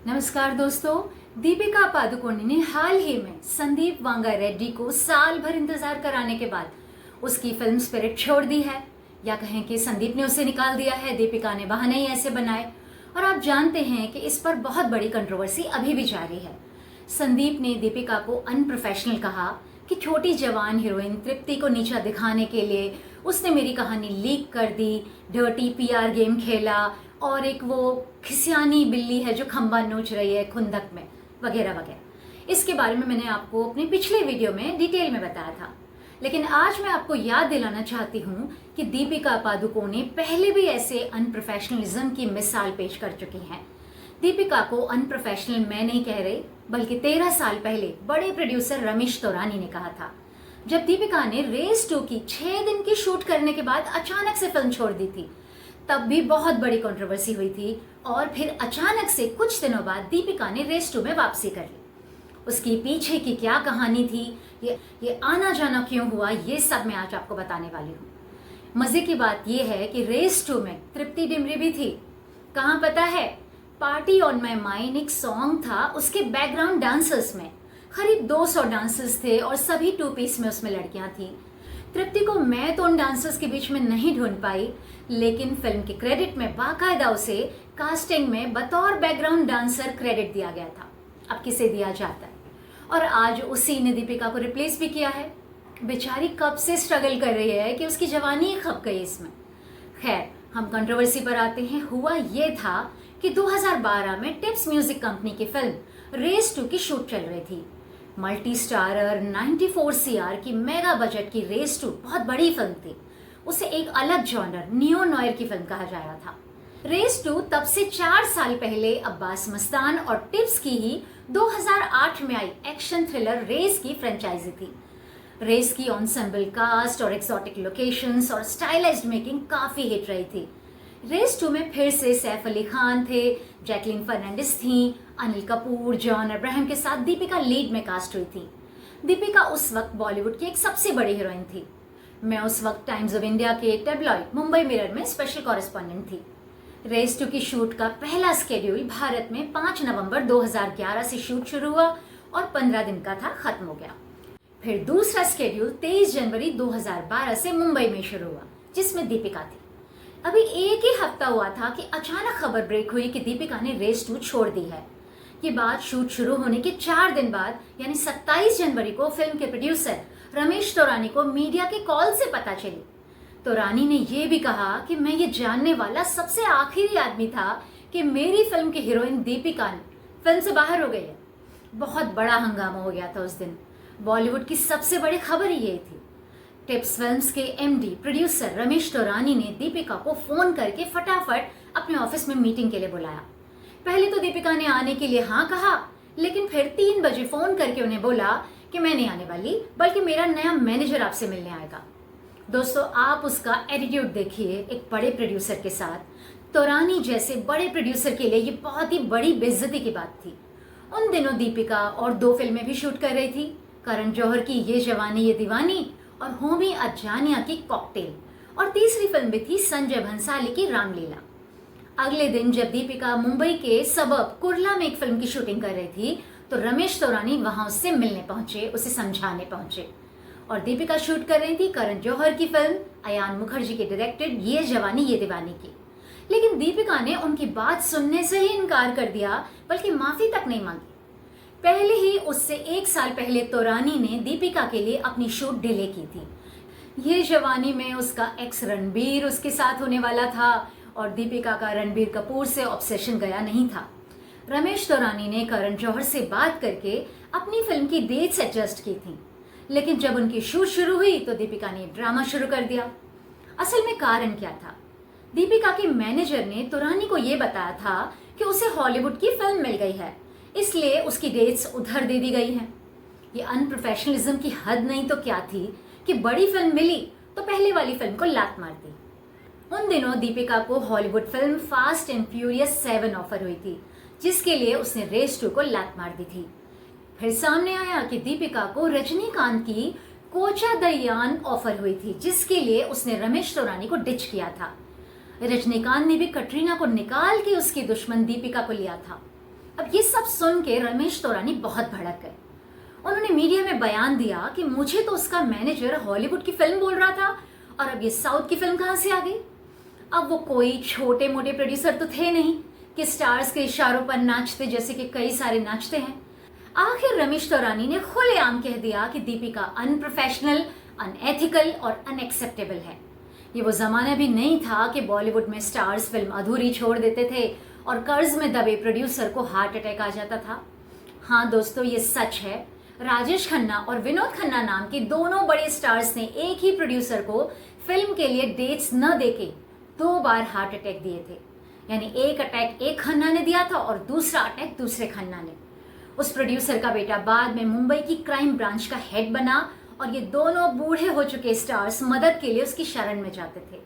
नमस्कार दोस्तों। दीपिका पादुकोण ने हाल ही में संदीप वांगा रेड्डी को साल भर इंतजार कराने के बाद उसकी फिल्म स्पिरिट छोड़ दी है, या कहें कि संदीप ने उसे निकाल दिया है। दीपिका ने बहाने ही ऐसे बनाए और आप जानते हैं कि इस पर बहुत बड़ी कंट्रोवर्सी अभी भी जारी है। संदीप ने दीपिका को अनप्रोफेशनल कहा कि छोटी जवान हीरोइन तृप्ति को नीचा दिखाने के लिए उसने मेरी कहानी लीक कर दी, डर्टी पीआर गेम खेला और एक वो खिसियानी बिल्ली है जो खंबा नोच रही है खुंदक में, वगैरह वगैरह। इसके बारे में मैंने आपको अपने पिछले वीडियो में डिटेल में बताया था, लेकिन आज मैं आपको याद दिलाना चाहती हूँ कि दीपिका पादुकोण ने पहले भी ऐसे अनप्रोफेशनलिज्म की मिसाल पेश कर चुकी हैं। दीपिका को अनप्रोफेशनल मैं नहीं कह रही, बल्कि 13 साल पहले बड़े प्रोड्यूसर रमेश तौरानी ने कहा था, जब दीपिका ने रेस 2 की 6 दिन की शूट करने के बाद अचानक से फिल्म छोड़ दी थी। तब भी बहुत बड़ी कंट्रोवर्सी हुई थी और फिर अचानक से कुछ दिनों बाद दीपिका ने रेस 2 में वापसी कर ली। उसकी पीछे की क्या कहानी थी, ये आना जाना क्यों हुआ, ये सब मैं आज आपको बताने वाली हूँ। मजे की बात यह है कि रेस 2 में तृप्ति डिमरी भी थी। कहाँ पता है? पार्टी ऑन माई माइंड एक सॉन्ग था, उसके बैकग्राउंड डांसर्स में करीब 200 डांसर्स थे और सभी 2 पीस में उसमें लड़कियां थी। तृप्ति को मैं तो उन डांसर्स के बीच में नहीं ढूंढ पाई, लेकिन फिल्म के क्रेडिट में बाकायदा उसे कास्टिंग में बतौर बैकग्राउंड डांसर क्रेडिट दिया गया था। अब किसे दिया जाता है? और आज उसी ने दीपिका को रिप्लेस भी किया है। बेचारी कब से स्ट्रगल कर रही है कि उसकी जवानी ही खप गई इसमें। खैर, हम कंट्रोवर्सी पर आते हैं। हुआ ये था कि 2012 में टिप्स म्यूजिक कंपनी की फिल्म रेस 2 की शूट चल रही थी। मल्टी स्टारर 94 सीआर की मेगा बजट की रेस 2 बहुत बड़ी फिल्म थी। उसे एक अलग जॉनर नियो नॉयर की फिल्म कहा जाता था। रेस 2 तब से 4 साल पहले अब्बास मस्तान और टिप्स की ही 2008 में आई एक्शन थ्रिलर रेस की फ्रेंचाइजी थी। रेस की ऑन्सेम्बल कास्ट और एक्सोटिक लोकेशंस और स्टाइलाइज्ड मेकिंग काफी हिट रही थी। रेस 2 में फिर से सैफ अली खान थे, जैकलीन फर्नांडिस थी, अनिल कपूर, जॉन अब्राहम के साथ दीपिका लीड में कास्ट हुई थी। दीपिका उस वक्त बॉलीवुड की एक सबसे बड़ी हीरोइन थी। मैं उस वक्त टाइम्स ऑफ इंडिया के टेबलॉइड मुंबई मिरर में स्पेशल कॉरेस्पॉन्डेंट थी। रेस 2 की शूट का पहला स्केड्यूल भारत में 5 नवंबर 2011 से शूट शुरू हुआ और 15 दिन का था, खत्म हो गया। फिर दूसरा स्केड्यूल 23 जनवरी 2012 से मुंबई में शुरू हुआ, जिसमें दीपिका थी। अभी एक ही हफ्ता हुआ था कि अचानक खबर ब्रेक हुई कि दीपिका ने रेस 2 छोड़ दी है। ये बात शूट शुरू होने के 4 दिन बाद यानी 27 जनवरी को फिल्म के प्रोड्यूसर रमेश तौरानी को मीडिया के कॉल से पता चली। तौरानी ने यह भी कहा कि मैं ये जानने वाला सबसे आखिरी आदमी था कि मेरी फिल्म की हीरोइन दीपिका फिल्म से बाहर हो गई है। बहुत बड़ा हंगामा हो गया था उस दिन। बॉलीवुड की सबसे बड़ी खबर ये थी। टिप्स फिल्म्स के एमडी प्रोड्यूसर रमेश तौरानी ने दीपिका को फोन करके फटाफट अपने ऑफिस में मीटिंग के लिए बुलाया। पहले तो दीपिका ने आने के लिए हाँ कहा, लेकिन फिर 3 बजे फोन करके उन्हें बोला कि मैं नहीं आने वाली, बल्कि मेरा नया मैनेजर आपसे मिलने आएगा। दोस्तों, आप उसका एटीट्यूड देखिए। एक बड़े प्रोड्यूसर के साथ तौरानी जैसे बड़े प्रोड्यूसर के लिए ये बहुत ही बड़ी बेइज्जती की बात थी। उन दिनों दीपिका और 2 फिल्में भी शूट कर रही थी, करण जौहर की ये जवानी ये दीवानी और होमी अजानिया की कॉकटेल, और तीसरी फिल्म भी थी संजय भंसाली की रामलीला। अगले दिन जब दीपिका मुंबई के सबब कुर्ला में एक फिल्म की शूटिंग कर रही थी, तो रमेश तौरानी वहां उससे मिलने पहुंचे, उसे समझाने पहुंचे। और दीपिका शूट कर रही थी करण जौहर की फिल्म अयान मुखर्जी के डायरेक्टेड ये जवानी ये दीवानी की। लेकिन दीपिका ने उनकी बात सुनने से ही इनकार कर दिया, बल्कि माफी तक नहीं मांगी। पहले ही उससे 1 साल पहले तौरानी ने दीपिका के लिए अपनी शूट डिले की थी। ये जवानी में उसका एक्स रणबीर उसके साथ होने वाला था और दीपिका का रणबीर कपूर से ऑब्सेशन गया नहीं था। रमेश तौरानी ने करण जौहर से बात करके अपनी फिल्म की डेट्स एडजस्ट की थी, लेकिन जब उनकी शूट शुरू हुई तो दीपिका ने ड्रामा शुरू कर दिया। असल में कारण क्या था? दीपिका के मैनेजर ने तौरानी को यह बताया था कि उसे हॉलीवुड की फिल्म मिल गई है, इसलिए उसकी डेट्स उधर दे दी गई हैं। ये अनप्रोफेशनलिज्म की हद नहीं तो क्या थी कि बड़ी फिल्म मिली तो पहले वाली फिल्म को लात मार दी। उन दिनों दीपिका को Hollywood film fast and furious 7 offer हुई थी, जिसके लिए उसने रेस 2 को लात मार दी थी। फिर सामने आया कि दीपिका को रजनीकांत की कोचा दयान ऑफर हुई थी, जिसके लिए उसने रमेश तौरानी को डिच किया था। रजनीकांत ने भी कटरीना को निकाल के उसकी दुश्मन दीपिका को लिया था। अब ये सब सुन के रमेश तौरानी बहुत भड़क गए। उन्होंने मीडिया में बयान दिया कि मुझे तो उसका मैनेजर हॉलीवुड की फिल्म बोल रहा था और अब ये साउथ की फिल्म कहां से आ गई। अब वो कोई छोटे मोटे प्रोड्यूसर तो थे नहीं कि स्टार्स के इशारों पर नाचते जैसे कि कई सारे नाचते हैं। आखिर रमेश तौरानी ने खुलेआम कह दिया कि दीपिका अनप्रोफेशनल, अनएथिकल और अनएक्सेप्टेबल है। ये वो जमाना भी नहीं था कि बॉलीवुड में स्टार्स फिल्म अधूरी छोड़ देते थे और कर्ज में दबे प्रोड्यूसर को हार्ट अटैक आ जाता था। हाँ दोस्तों, ये सच है। राजेश खन्ना और विनोद खन्ना नाम के दोनों बड़े स्टार्स ने एक ही प्रोड्यूसर को फिल्म के लिए डेट्स न देके 2 बार हार्ट अटैक दिए थे। यानी एक अटैक एक खन्ना ने दिया था और दूसरा अटैक दूसरे खन्ना ने। उस प्रोड्यूसर का बेटा बाद में मुंबई की क्राइम ब्रांच का हेड बना और ये दोनों बूढ़े हो चुके स्टार्स मदद के लिए उसकी शरण में जाते थे।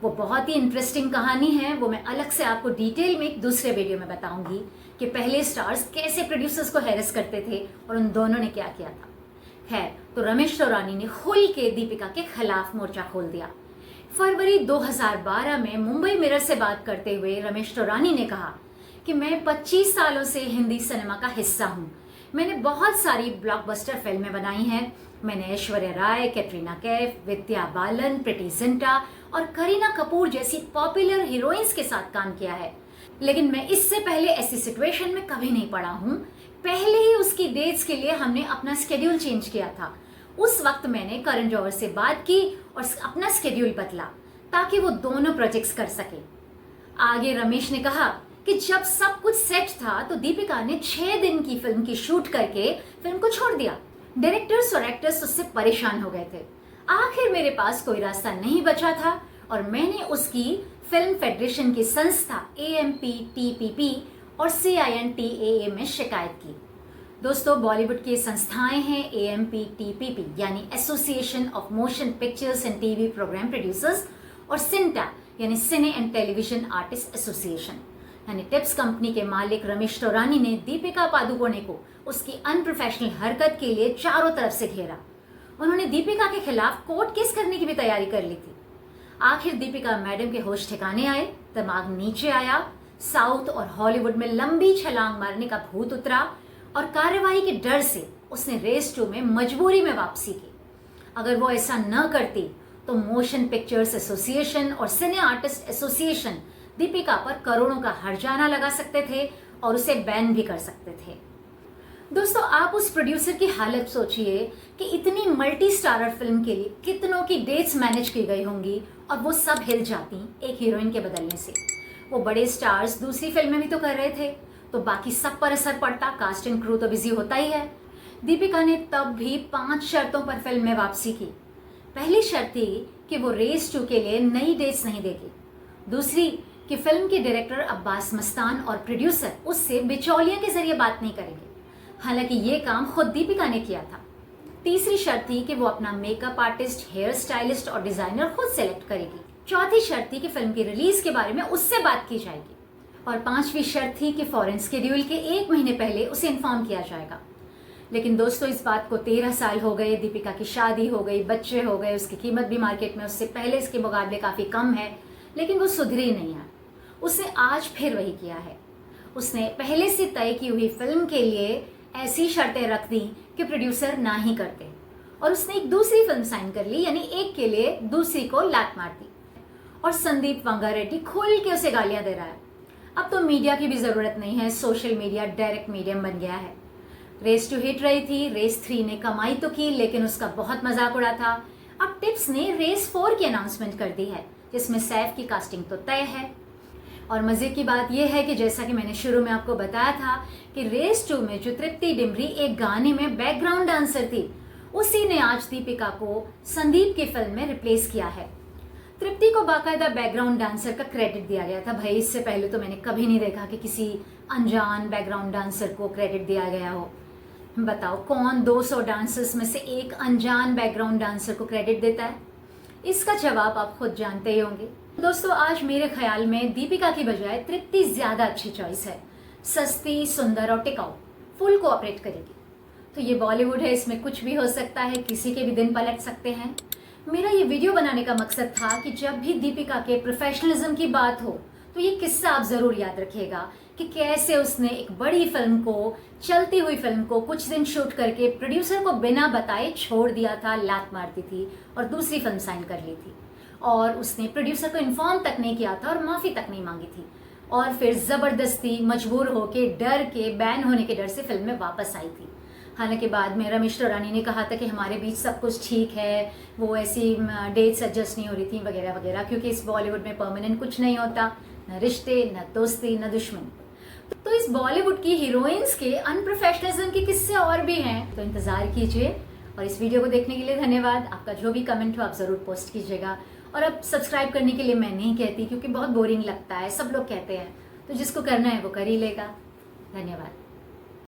वो बहुत ही इंटरेस्टिंग कहानी है, वो मैं अलग से आपको डिटेल में एक दूसरे वीडियो में बताऊंगी कि पहले स्टार्स कैसे प्रोड्यूसर्स को हैरेस करते थे और उन दोनों ने क्या किया था। खैर, तो रमेश तौरानी ने खुल के दीपिका के खिलाफ मोर्चा खोल दिया। फरवरी 2012 में मुंबई मिरर से बात करते हुए रमेश तौरानी ने कहा कि मैं 25 सालों से हिंदी सिनेमा का हिस्सा हूँ। मैंने बहुत सारी ब्लॉकबस्टर फिल्में बनाई हैं। मैंने ऐश्वर्या राय, कैटरीना कैफ, विद्या बालन, प्रीति जिंटा और करीना कपूर जैसी पॉपुलर हीरोइंस के साथ काम किया है, लेकिन मैं इससे पहले ऐसी सिचुएशन में कभी नहीं पड़ा हूँ। पहले ही उसकी डेट्स के लिए हमने अपना स्केड्यूल चेंज किया था। उस वक्त मैंने करण जौहर से बात की और अपना स्केड्यूल बदला ताकि वो दोनों प्रोजेक्ट्स कर सके। आगे रमेश ने कहा कि जब सब कुछ सेट था तो दीपिका ने 6 दिन की फिल्म की शूट करके फिल्म को छोड़ दिया। डायरेक्टर्स और एक्टर्स उससे परेशान हो गए थे। आखिर मेरे पास कोई रास्ता नहीं बचा था और मैंने उसकी फिल्म फेडरेशन की संस्था AMPTPP और CINTAA में शिकायत की। दोस्तों, बॉलीवुड की संस्थाएं हैं AMPTPP यानी association of motion pictures and TV program producers और सिंटा यानी cine and television artist association. यानी टिप्स कंपनी के मालिक रमेश तौरानी ने दीपिका पादुकोणे को उसकी अनप्रोफेशनल हरकत के लिए चारों तरफ से घेरा। उन्होंने दीपिका के खिलाफ कोर्ट केस करने की भी तैयारी कर ली थी। आखिर दीपिका मैडम के होश ठिकाने आए, दिमाग नीचे आया, साउथ और हॉलीवुड में लंबी छलांग मारने का भूत उतरा और कार्रवाई के डर से उसने रेस 2 में मजबूरी में वापसी की। अगर वो ऐसा न करती तो मोशन पिक्चर्स एसोसिएशन और सिने आर्टिस्ट एसोसिएशन दीपिका पर करोड़ों का हर्जाना लगा सकते थे और उसे बैन भी कर सकते थे। दोस्तों, आप उस प्रोड्यूसर की हालत सोचिए कि इतनी मल्टी स्टारर फिल्म के लिए कितनों की डेट्स मैनेज की गई होंगी और वो सब हिल जाती एक हीरोइन के बदलने से। वो बड़े स्टार्स दूसरी फिल्में भी तो कर रहे थे, तो बाकी सब पर असर पड़ता। कास्ट एंड क्रू तो बिजी होता ही है। दीपिका ने तब भी 5 शर्तों पर फिल्म में वापसी की। पहली शर्त थी कि वो रेस 2 के लिए नई डेट्स नहीं देगी। दूसरी कि फिल्म के डायरेक्टर अब्बास मस्तान और प्रोड्यूसर उससे बिचौलियों के जरिए बात नहीं करेंगे। हालांकि ये काम खुद दीपिका ने किया था। तीसरी शर्त थी कि वो अपना मेकअप आर्टिस्ट, हेयर स्टाइलिस्ट और डिजाइनर खुद सेलेक्ट करेगी। चौथी शर्त थी कि फिल्म की रिलीज के बारे में उससे बात की जाएगी। और 5वीं शर्त थी कि फॉरेन स्केड्यूल के 1 महीने पहले उसे इन्फॉर्म किया जाएगा। लेकिन दोस्तों, इस बात को 13 साल हो गए। दीपिका की शादी हो गई, बच्चे हो गए, उसकी कीमत भी मार्केट में उससे पहले इसके मुकाबले काफी कम है, लेकिन वो सुधरी नहीं है। उसने आज फिर वही किया है। उसने पहले से तय की हुई फिल्म के लिए ऐसी शर्तें रख दी कि प्रोड्यूसर ना ही करते और उसने एक दूसरी फिल्म साइन कर ली, यानी एक के लिए दूसरी को लात मार दी। और संदीप वांगारेड्डी खोल के उसे गालियां दे रहा है। अब तो मीडिया की भी जरूरत नहीं है, सोशल मीडिया डायरेक्ट मीडियम बन गया है। रेस 2 हिट रही थी, रेस 3 ने कमाई तो की लेकिन उसका बहुत मजाक उड़ा था। अब टिप्स ने रेस 4 की अनाउंसमेंट कर दी है, जिसमें सैफ की कास्टिंग तो तय है। और मजे की बात यह है कि जैसा कि मैंने शुरू में आपको बताया था कि रेस 2 में जो तृप्ति डिमरी एक गाने में बैकग्राउंड डांसर थी, उसी ने आज दीपिका को संदीप की फिल्म में रिप्लेस किया है। तृप्ति को बाकायदा बैकग्राउंड डांसर का क्रेडिट दिया गया था। भाई, इससे पहले तो मैंने कभी नहीं देखा कि किसी अनजान बैकग्राउंड डांसर को क्रेडिट दिया गया हो। बताओ, कौन 200 डांसर्स में से एक अनजान बैकग्राउंड डांसर को क्रेडिट देता है? इसका जवाब आप खुद जानते ही होंगे। दोस्तों, आज मेरे ख्याल में दीपिका की बजाय तृप्ति ज्यादा अच्छी चॉइस है। सस्ती, सुंदर और टिकाऊ, फुल कोऑपरेट करेगी। तो ये बॉलीवुड है, इसमें कुछ भी हो सकता है, किसी के भी दिन पलट सकते हैं। मेरा ये वीडियो बनाने का मकसद था कि जब भी दीपिका के प्रोफेशनलिज्म की बात हो तो ये किस्सा आप जरूर याद रखिएगा कि कैसे उसने एक बड़ी फिल्म को, चलती हुई फिल्म को कुछ दिन शूट करके प्रोड्यूसर को बिना बताए छोड़ दिया था, लात मारती थी और दूसरी फिल्म साइन कर ली थी। और उसने प्रोड्यूसर को इन्फॉर्म तक नहीं किया था और माफी तक नहीं मांगी थी, और फिर जबरदस्ती मजबूर होके, डर के, बैन होने के डर से फिल्म में वापस आई थी। हालांकि बाद में रमेश तौरानी ने कहा था कि हमारे बीच सब कुछ ठीक है, वो ऐसी डेट्स एडजस्ट नहीं हो रही थी वगैरह वगैरह, क्योंकि इस बॉलीवुड में परमानेंट कुछ नहीं होता, न रिश्ते, न दोस्ती, न दुश्मन। तो इस बॉलीवुड की हीरोइंस के अनप्रोफेशनलिज्म के किस्से और भी हैं, तो इंतजार कीजिए। और इस वीडियो को देखने के लिए धन्यवाद। आपका जो भी कमेंट हो आप जरूर पोस्ट कीजिएगा। और अब सब्सक्राइब करने के लिए मैं नहीं कहती, क्योंकि बहुत बोरिंग लगता है, सब लोग कहते हैं, तो जिसको करना है वो कर ही लेगा। धन्यवाद।